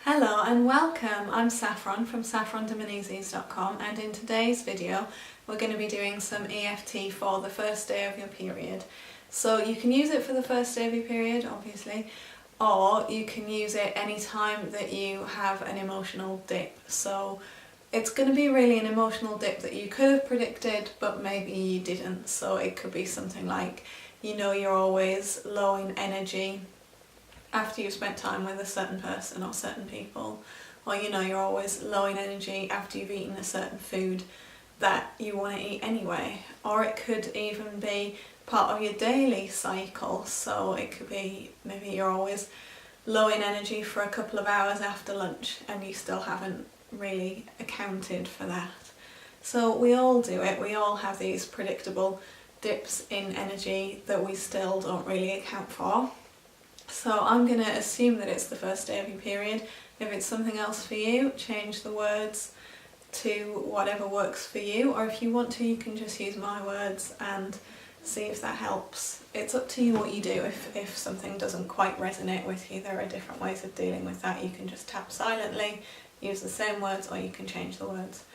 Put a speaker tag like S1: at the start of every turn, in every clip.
S1: Hello and welcome, I'm Saffron from saffrondominises.com, and in today's video we're going to be doing some EFT for the first day of your period. So you can use it for the first day of your period, obviously, or you can use it any time that you have an emotional dip. So it's going to be really an emotional dip that you could have predicted but maybe you didn't. So it could be something like, you're always low in energy after you've spent time with a certain person or certain people, or you're always low in energy after you've eaten a certain food that you want to eat anyway. Or it could even be part of your daily cycle, so it could be maybe you're always low in energy for a couple of hours after lunch and you still haven't really accounted for that. So we all do it, we all have these predictable dips in energy that we still don't really account for. So I'm going to assume that it's the first day of your period. If it's something else for you, change the words to whatever works for you, or if you want to, you can just use my words and see if that helps. It's up to you what you do. If something doesn't quite resonate with you, there are different ways of dealing with that. You can just tap silently, use the same words, or you can change the words.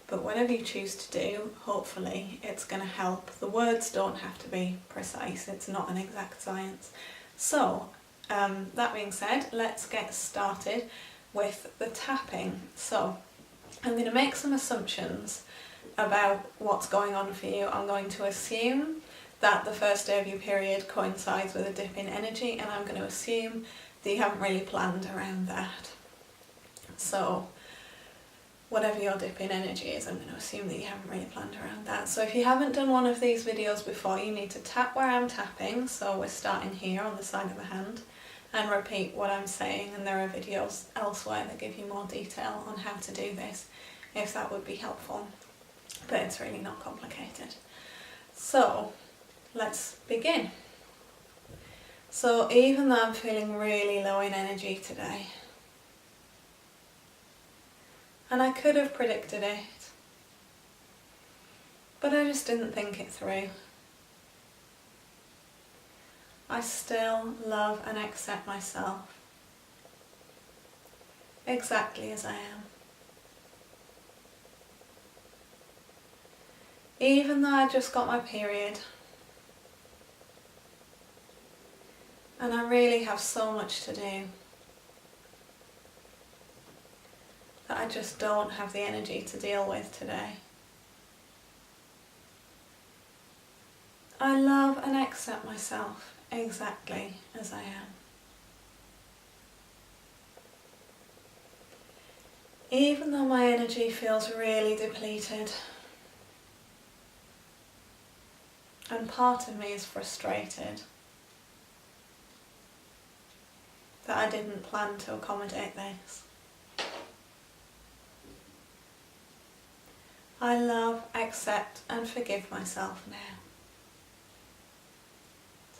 S1: But whatever you choose to do, hopefully it's going to help. The words don't have to be precise, it's not an exact science. So that being said, let's get started with the tapping. So I'm going to make some assumptions about what's going on for you. I'm going to assume that the first day of your period coincides with a dip in energy, and I'm going to assume that you haven't really planned around that. So whatever your dip in energy is, I'm going to assume that you haven't really planned around that. So if you haven't done one of these videos before, you need to tap where I'm tapping. So we're starting here on the side of the hand, and repeat what I'm saying, and there are videos elsewhere that give you more detail on how to do this if that would be helpful, but it's really not complicated. So let's begin. So even though I'm feeling really low in energy today, and I could have predicted it, but I just didn't think it through, I still love and accept myself exactly as I am. Even though I just got my period and I really have so much to do that I just don't have the energy to deal with today, I love and accept myself exactly as I am. Even though my energy feels really depleted and part of me is frustrated that I didn't plan to accommodate this, I love, accept and forgive myself now.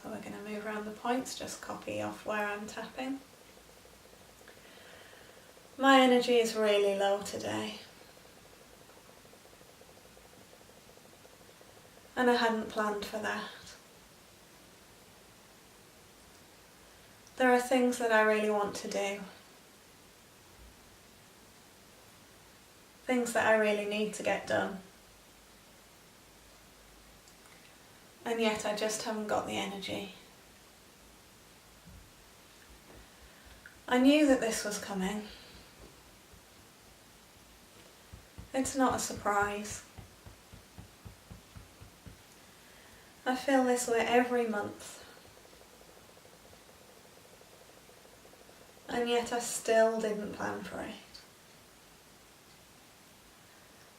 S1: So we're going to move around the points, just copy off where I'm tapping. My energy is really low today, and I hadn't planned for that. There are things that I really want to do, things that I really need to get done, and yet I just haven't got the energy. I knew that this was coming. It's not a surprise. I feel this way every month, and yet I still didn't plan for it.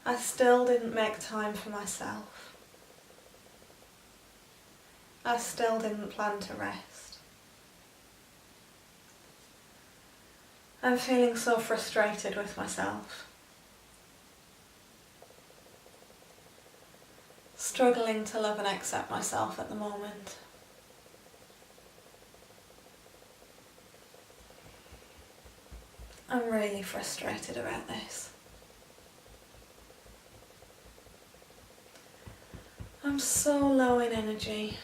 S1: I still didn't make time for myself. I still didn't plan to rest. I'm feeling so frustrated with myself, struggling to love and accept myself at the moment. I'm really frustrated about this. I'm so low in energy.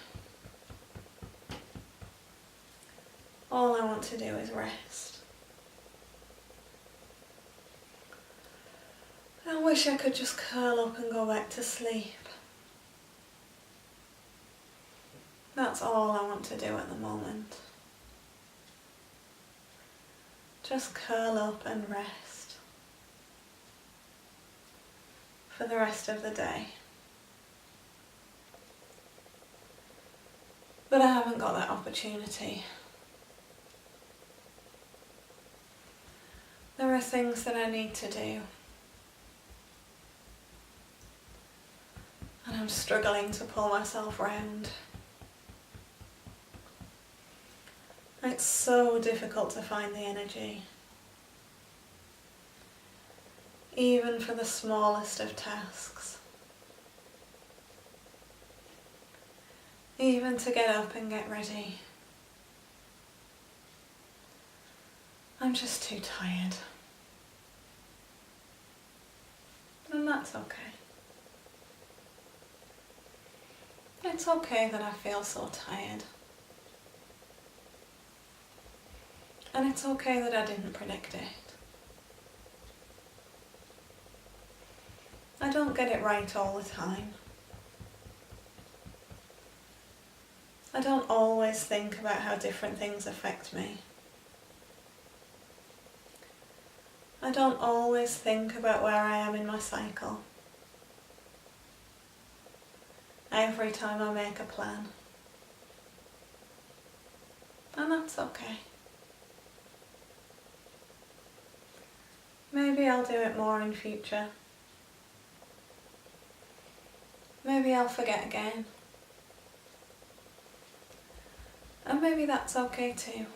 S1: All I want to do is rest. wish I could just curl up and go back to sleep. That's all I want to do at the moment. Just curl up and rest for the rest of the day. But I haven't got that opportunity. There are things that I need to do. And I'm struggling to pull myself round. It's so difficult to find the energy, even for the smallest of tasks. Even to get up and get ready. I'm just too tired. And that's okay. It's okay that I feel so tired. And it's okay that I didn't predict it. I don't get it right all the time. I don't always think about how different things affect me. I don't always think about where I am in my cycle. Every time I make a plan. And that's okay. Maybe I'll do it more in future. Maybe I'll forget again. And maybe that's okay too.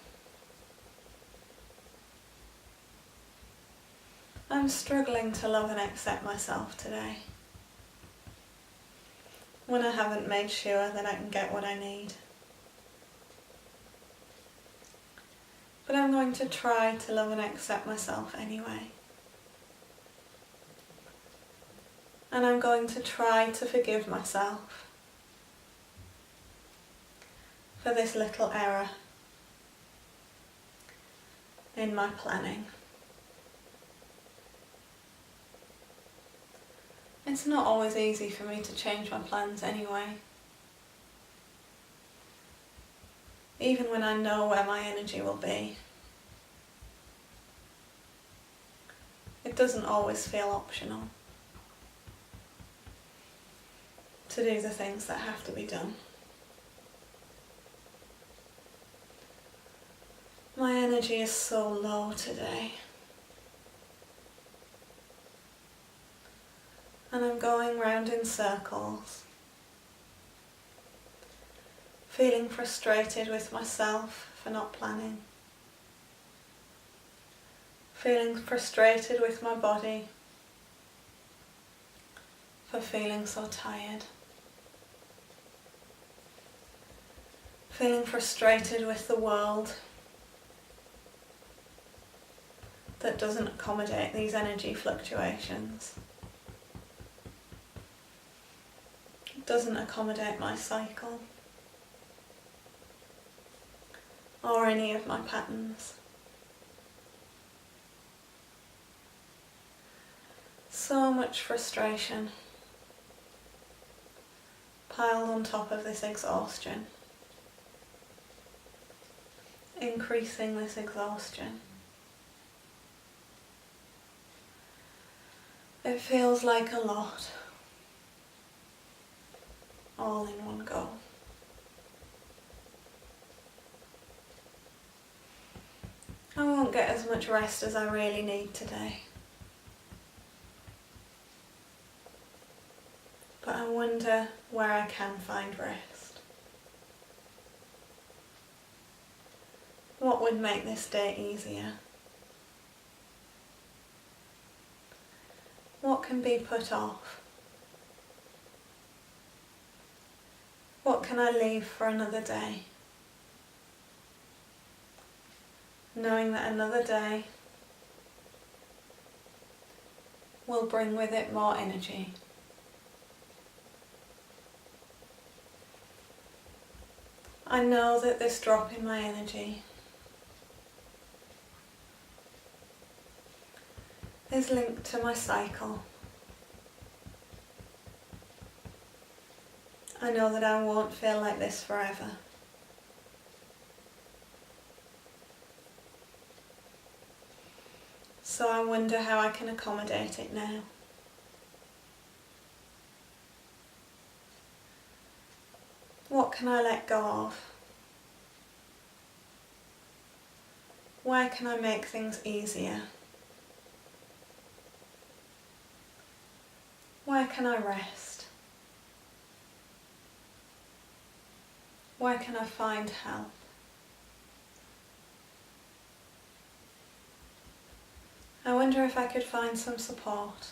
S1: I'm struggling to love and accept myself today, when I haven't made sure that I can get what I need. But I'm going to try to love and accept myself anyway. And I'm going to try to forgive myself for this little error in my planning. It's not always easy for me to change my plans anyway. Even when I know where my energy will be. It doesn't always feel optional to do the things that have to be done. My energy is so low today. And I'm going round in circles, feeling frustrated with myself for not planning, feeling frustrated with my body for feeling so tired, feeling frustrated with the world that doesn't accommodate these energy fluctuations. Doesn't accommodate my cycle or any of my patterns. So much frustration piled on top of this exhaustion, increasing this exhaustion. It feels like a lot. All in one go. I won't get as much rest as I really need today. But I wonder where I can find rest. What would make this day easier? What can be put off? What can I leave for another day? Knowing that another day will bring with it more energy. I know that this drop in my energy is linked to my cycle. I know that I won't feel like this forever. So I wonder how I can accommodate it now. What can I let go of? Where can I make things easier? Where can I rest? Where can I find help? I wonder if I could find some support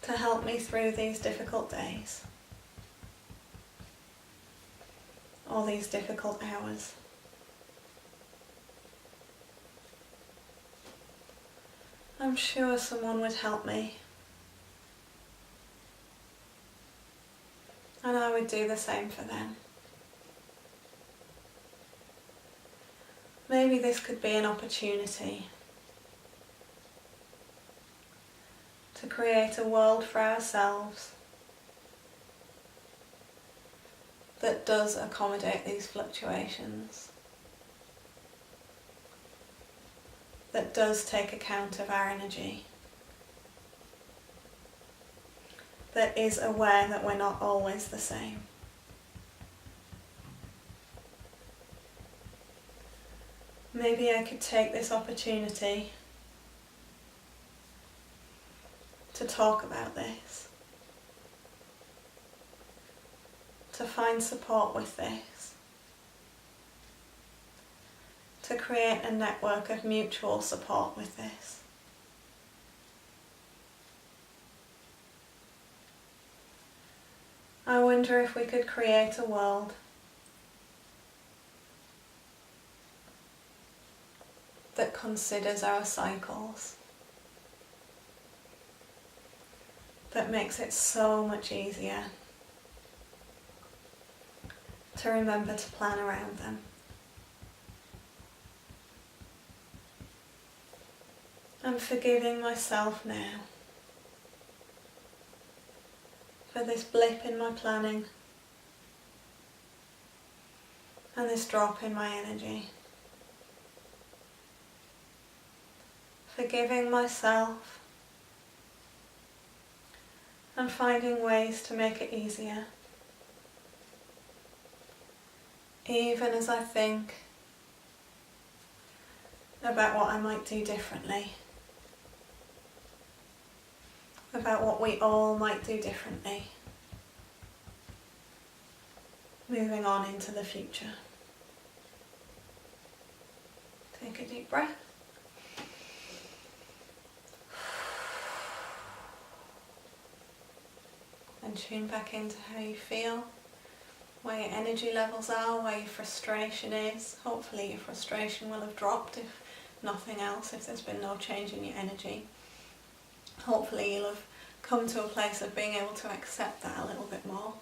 S1: to help me through these difficult days or these difficult hours. I'm sure someone would help me, and I would do the same for them. Maybe this could be an opportunity to create a world for ourselves that does accommodate these fluctuations, that does take account of our energy, that is aware that we're not always the same. Maybe I could take this opportunity to talk about this, to find support with this, to create a network of mutual support with this. I wonder if we could create a world that considers our cycles, that makes it so much easier to remember to plan around them. I'm forgiving myself now for this blip in my planning and this drop in my energy. Forgiving myself and finding ways to make it easier, even as I think about what I might do differently, about what we all might do differently, moving on into the future. Take a deep breath. And tune back into how you feel, where your energy levels are, where your frustration is. Hopefully your frustration will have dropped, if nothing else, if there's been no change in your energy. Hopefully you'll have come to a place of being able to accept that a little bit more.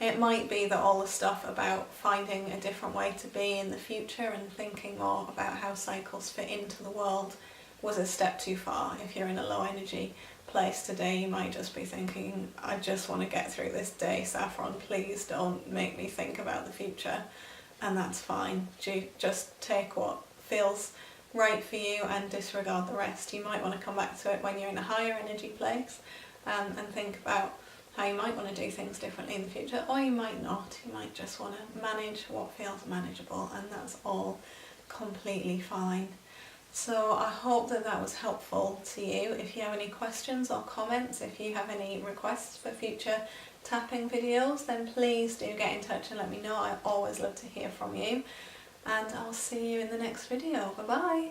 S1: It might be that all the stuff about finding a different way to be in the future and thinking more about how cycles fit into the world was a step too far. If you're in a low energy place today, you might just be thinking, I just want to get through this day, Saffron, please don't make me think about the future. And that's fine. Just take what feels right for you and disregard the rest. You might want to come back to it when you're in a higher energy place and think about how you might want to do things differently in the future, or you might not. You might just want to manage what feels manageable, and that's all completely fine. So I hope that that was helpful to you. If you have any questions or comments, if you have any requests for future tapping videos, then please do get in touch and let me know. I always love to hear from you. And I'll see you in the next video. Bye bye!